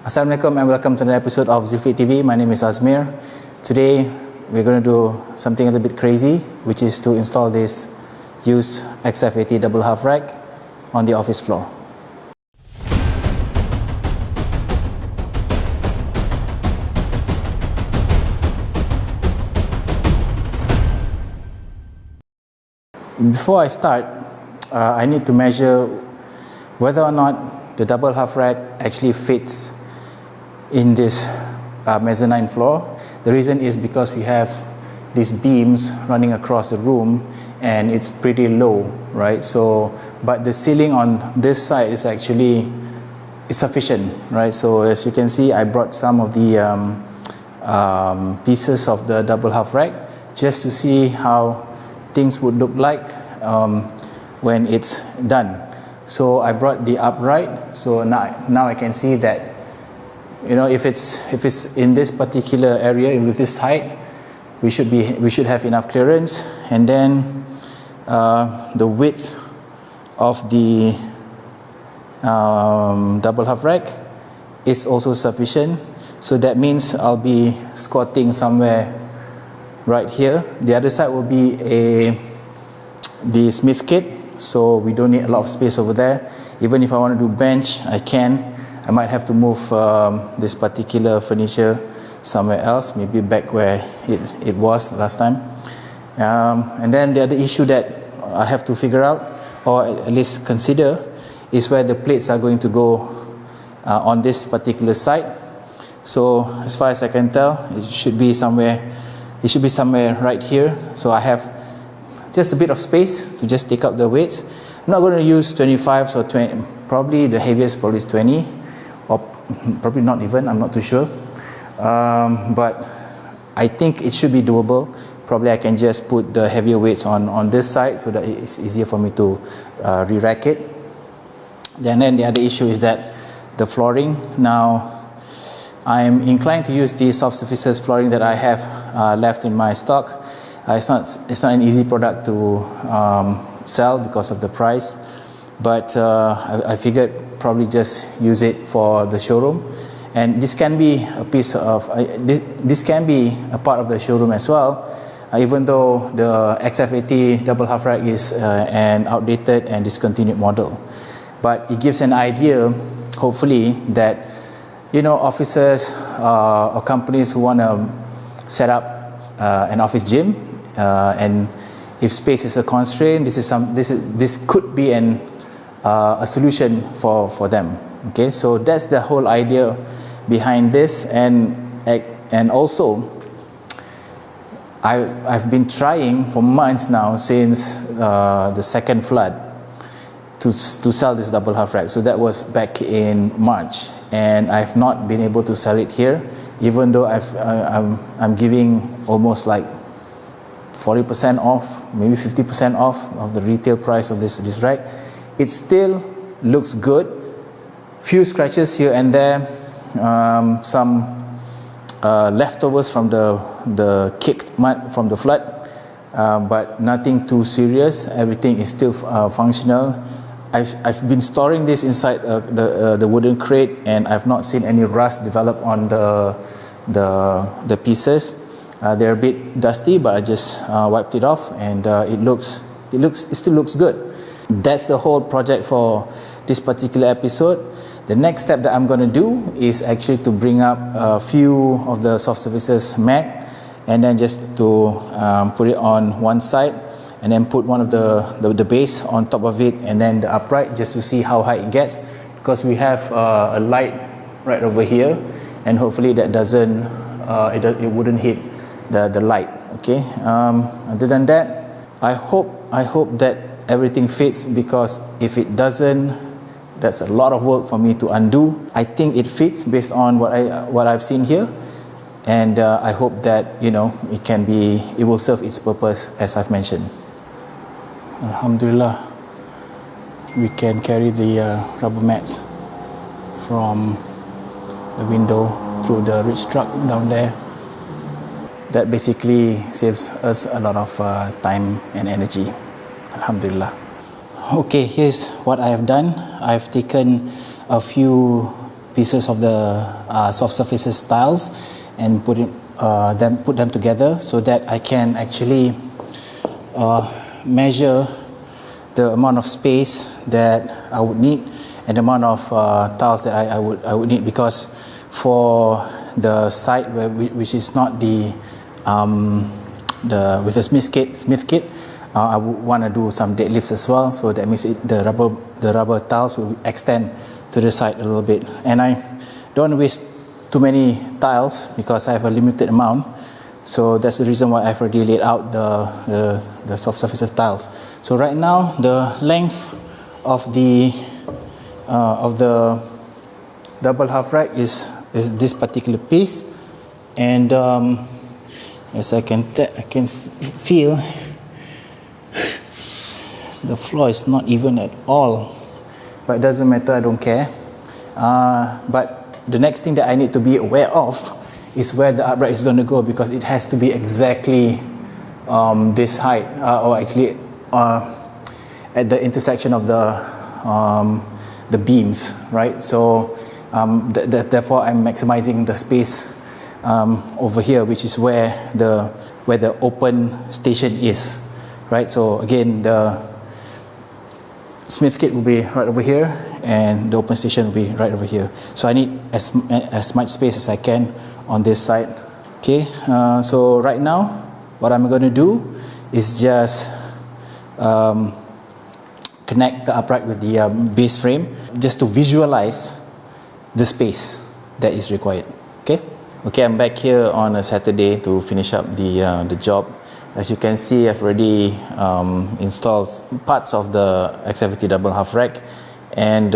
Assalamualaikum and welcome to another episode of Zilfit TV. My name is Azmir. Today we're going to do something a little bit crazy, which is to install this used XF80 double half rack on the office floor. Before I start, I need to measure whether or not the double half rack actually fits in this mezzanine floor. The reason is because we have these beams running across the room and it's pretty low, right? So, but the ceiling on this side is actually sufficient, right? So as you can see, I brought some of the pieces of the double half rack just to see how things would look like when it's done. So I brought the upright, so now I can see that, you know, if it's in this particular area with this height, we should have enough clearance. And then the width of the double half rack is also sufficient. So that means I'll be squatting somewhere right here. The other side will be the Smith kit, so we don't need a lot of space over there. Even if I want to do bench, I can. I might have to move this particular furniture somewhere else, maybe back where it was last time. And then the other issue that I have to figure out, or at least consider, is where the plates are going to go on this particular side. So as far as I can tell, it should be somewhere right here. So I have just a bit of space to just take up the weights. I'm not going to use 25s or 20, probably the heaviest probably is 20, or probably not even, I'm not too sure. But I think it should be doable. Probably I can just put the heavier weights on this side so that it's easier for me to re-rack it. Then the other issue is that the flooring. Now I'm inclined to use the soft surfaces flooring that I have left in my stock. It's not an easy product to sell because of the price, but I figured probably just use it for the showroom. And this can be a piece of this can be a part of the showroom as well, even though the XF80 double half rack is an outdated and discontinued model. But it gives an idea, hopefully, that, you know, officers or companies who want to set up an office gym, and if space is a constraint, this could be a solution for them. Okay, so that's the whole idea behind this. And also I've been trying for months now, since the second flood, to sell this double half rack. So that was back in March, and I've not been able to sell it here, even though I'm giving almost like 40% off, maybe 50% off of the retail price of this rack. It still looks good. Few scratches here and there, some leftovers from the kicked mud from the flood, but nothing too serious. Everything is still functional. I've been storing this inside the wooden crate, and I've not seen any rust develop on the pieces. They're a bit dusty, but I just wiped it off, and it still looks good. That's the whole project for this particular episode. The next step that I'm going to do is actually to bring up a few of the soft surfaces mat, and then just to put it on one side, and then put one of the base on top of it, and then the upright, just to see how high it gets, because we have a light right over here, and hopefully that doesn't it wouldn't hit the light. Okay. Other than that, I hope that everything fits, because if it doesn't, that's a lot of work for me to undo. I think it fits based on what I've seen here, and I hope that, you know, it will serve its purpose as I've mentioned. Alhamdulillah, we can carry the rubber mats from the window through the reach truck down there. That basically saves us a lot of time and energy. Alhamdulillah. Okay, here's what I have done. I've taken a few pieces of the soft surfaces tiles and put them together so that I can actually measure the amount of space that I would need and the amount of tiles that I would need, because for the side which is not with the Smith kit, I would want to do some deadlifts as well. So that means the rubber tiles will extend to the side a little bit, and I don't waste too many tiles because I have a limited amount. So that's the reason why I've already laid out the soft surfaces tiles. So right now the length of the double half rack is this particular piece, and as I can feel, the floor is not even at all, but it doesn't matter, I don't care. But the next thing that I need to be aware of is where the upright is going to go, because it has to be exactly this height, or actually at the intersection of the beams, right? So therefore I'm maximizing the space over here, which is where the open station is, right? So again, the Smith kit will be right over here and the open station will be right over here. So I need as much space as I can on this side. Okay, so right now what I'm going to do is just connect the upright with the base frame, just to visualize the space that is required. Okay, I'm back here on a Saturday to finish up the job. As you can see, I've already installed parts of the X70 double half rack, and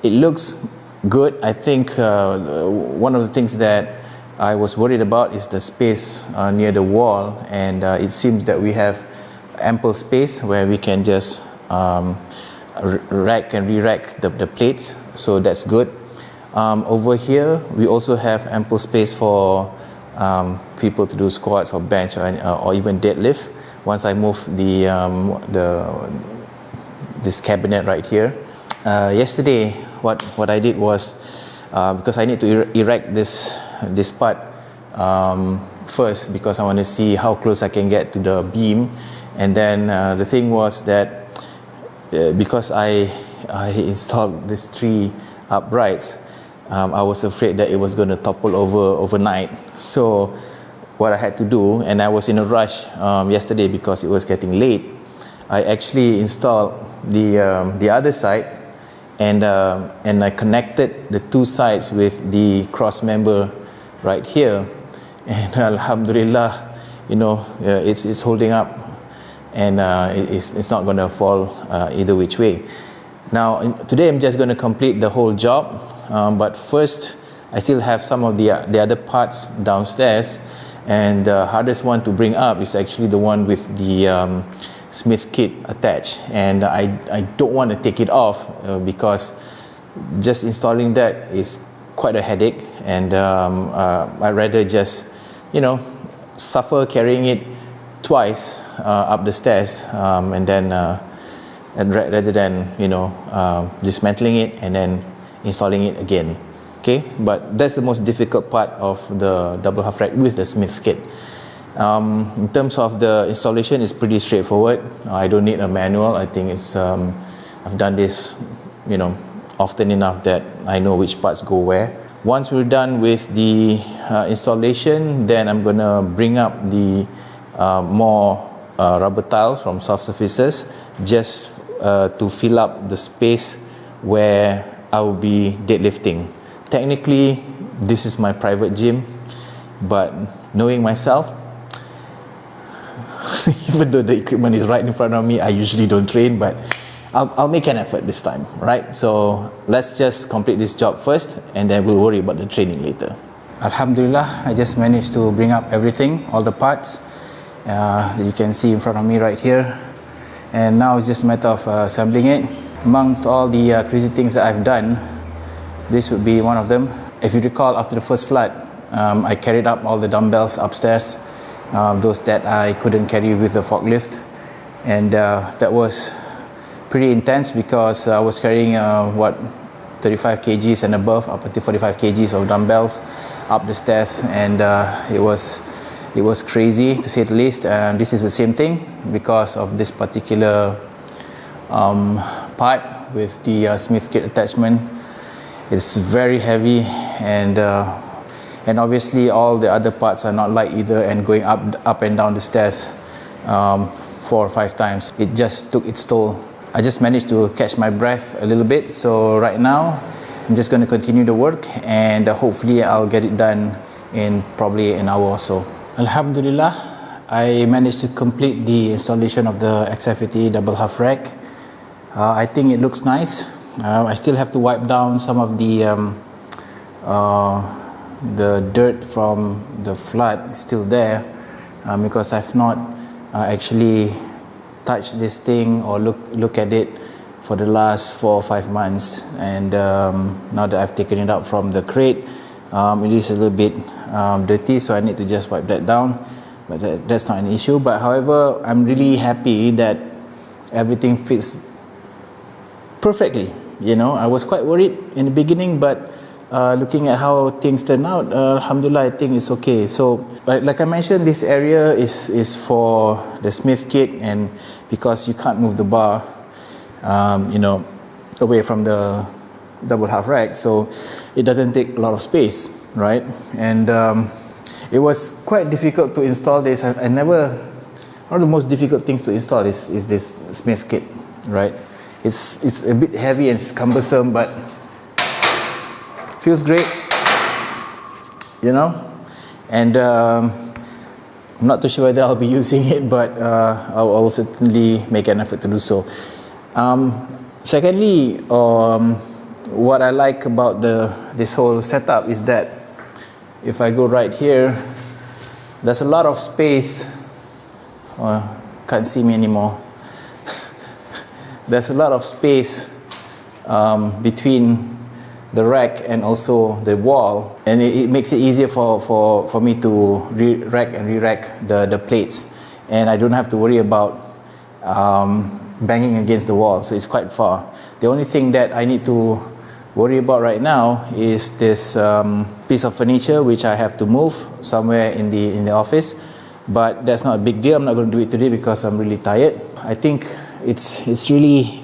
it looks good. I think one of the things that I was worried about is the space near the wall, and it seems that we have ample space where we can just rack and re-rack the plates, so that's good. Over here we also have ample space for people to do squats or bench or even deadlift once I move this cabinet right here. Yesterday what I did was, because I need to erect this part first, because I want to see how close I can get to the beam, and then the thing was that because I installed these 3 uprights, I was afraid that it was going to topple over overnight. So what I had to do, and I was in a rush yesterday because it was getting late, I actually installed the other side, and I connected the 2 sides with the cross member right here, and alhamdulillah, it's holding up, and it's not going to fall either which way. Now today I'm just going to complete the whole job, but first I still have some of the other parts downstairs, and the hardest one to bring up is actually the one with the Smith kit attached, and I don't want to take it off because just installing that is quite a headache, and I'd rather just suffer carrying it twice up the stairs, and then rather than dismantling it and then installing it again. Okay, but that's the most difficult part of the double half rack with the Smith kit. In terms of the installation, it's pretty straightforward. I don't need a manual. I think it's I've done this often enough that I know which parts go where. Once we're done with the installation, then I'm gonna bring up the more rubber tiles from soft surfaces, just to fill up the space where I will be deadlifting. Technically, this is my private gym, but knowing myself, even though the equipment is right in front of me, I usually don't train, but I'll make an effort this time, right? So let's just complete this job first, and then we'll worry about the training later. Alhamdulillah, I just managed to bring up everything, all the parts that you can see in front of me right here, and now it's just a matter of assembling it. Amongst all the crazy things that I've done, this would be one of them. If you recall, after the first flood, I carried up all the dumbbells upstairs, those that I couldn't carry with the forklift, and that was pretty intense because I was carrying 35 kgs and above, up until 45 kgs of dumbbells up the stairs, and it was crazy to say the least. And this is the same thing because of this particular part with the Smith kit attachment. It's very heavy, and obviously all the other parts are not light either, and going up and down the stairs 4 or 5 times, it just took its toll. I just managed to catch my breath a little bit, so right now I'm just going to continue the work, and hopefully I'll get it done in probably an hour or so. Alhamdulillah, I managed to complete the installation of the XFAT double half rack. I think it looks nice. I still have to wipe down some of the dirt from the flood. It's still there because I've not actually touched this thing or look at it for the last 4 or 5 months, and now that I've taken it out from the crate, it is a little bit dirty, so I need to just wipe that down, but that's not an issue. But however, I'm really happy that everything fits perfectly. You know, I was quite worried in the beginning, but looking at how things turn out, alhamdulillah, I think it's okay. So like I mentioned, this area is for the Smith kit, and because you can't move the bar you know, away from the double half rack, so it doesn't take a lot of space, right? And it was quite difficult to install this. I never, one of the most difficult things to install is this Smith kit, right? It's a bit heavy and it's cumbersome, but feels great, you know. And I'm not too sure whether I'll be using it, but I will certainly make an effort to do so. Secondly, what I like about this whole setup is that if I go right here, there's a lot of space. Can't see me anymore. There's a lot of space between the rack and also the wall, and it makes it easier for me to rack and re-rack the plates, and I don't have to worry about banging against the wall, so it's quite far. The only thing that I need to worry about right now is this piece of furniture which I have to move somewhere in the office, but that's not a big deal. I'm not going to do it today because I'm really tired. I think it's really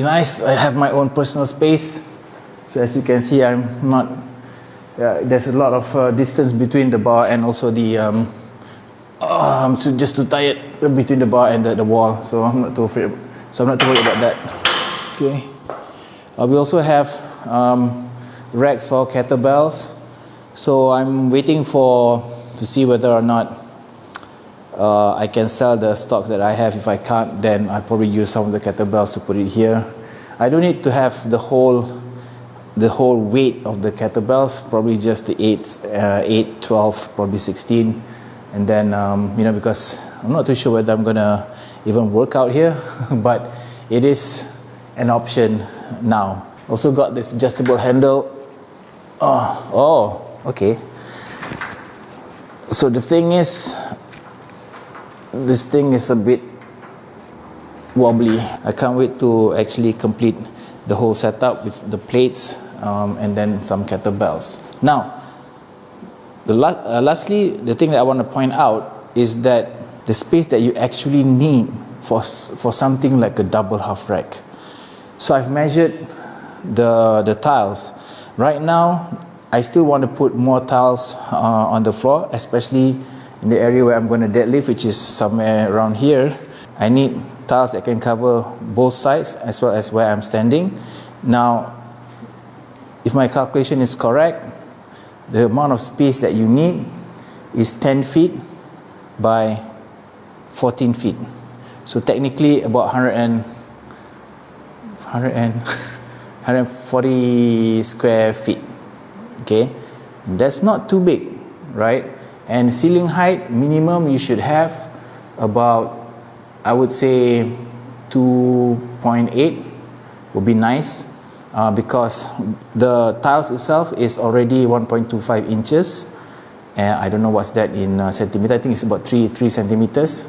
nice. I have my own personal space, so as you can see, I'm not there's a lot of distance between the bar and also the I'm just too tired between the bar and the wall, so I'm not too afraid. So I'm not too worried about that. Okay. We also have racks for kettlebells. So I'm waiting to see whether or not I can sell the stocks that I have. If I can't, then I'll probably use some of the kettlebells to put it here. I don't need to have the whole weight of the kettlebells. Probably just the 8, 12, probably 16. And then, you know, because I'm not too sure whether I'm gonna even work out here, but it is an option now. Also got this adjustable handle. Oh, okay. So the thing is, this thing is a bit wobbly. I can't wait to actually complete the whole setup with the plates and then some kettlebells. Now, lastly, the thing that I want to point out is that the space that you actually need for something like a double half rack. So I've measured the tiles. Right now, I still want to put more tiles on the floor, especially in the area where I'm going to deadlift, which is somewhere around here. I need tiles that can cover both sides as well as where I'm standing. Now, if my calculation is correct, the amount of space that you need is 10 feet by 14 feet. So technically about 140 square feet. Okay, that's not too big, right? And ceiling height minimum you should have about, I would say 2.8 would be nice. Because the tiles itself is already 1.25 inches, and I don't know what's that in centimeter. I think it's about 3 centimeters.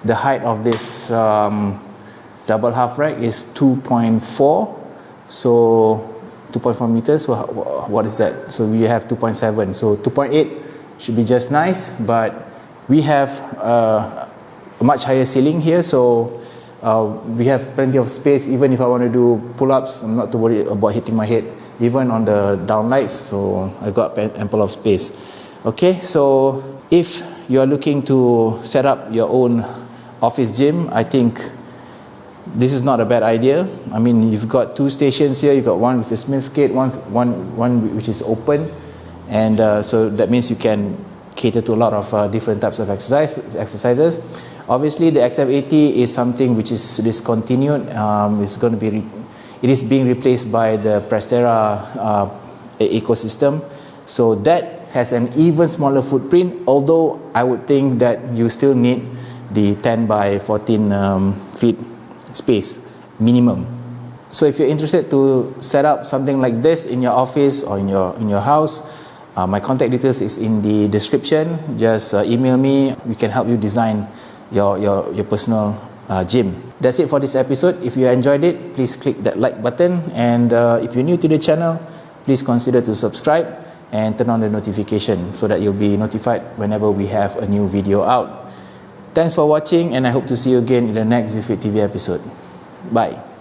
The height of this double half rack is 2.4, So 2.4 meters, so what is that? So we have 2.7, so 2.8 should be just nice, but we have a much higher ceiling here, so we have plenty of space. Even if I want to do pull-ups, I'm not too worried about hitting my head, even on the downlights, so I got ample of space. Okay, so if you are looking to set up your own office gym, I think this is not a bad idea. I mean, you've got two stations here. You've got one with a Smith gate, one which is open, and so that means you can cater to a lot of different types of exercises. Obviously, the XF80 is something which is discontinued. It is being replaced by the Prestera ecosystem. So that has an even smaller footprint, although I would think that you still need the 10 by 14 feet space minimum. So if you're interested to set up something like this in your office or in your house, my contact details is in the description. Just email me. We can help you design your personal gym. That's it for this episode. If you enjoyed it, please click that like button, and if you're new to the channel, please consider to subscribe and turn on the notification so that you'll be notified whenever we have a new video out. Thanks for watching, and I hope to see you again in the next Zifit TV episode. Bye.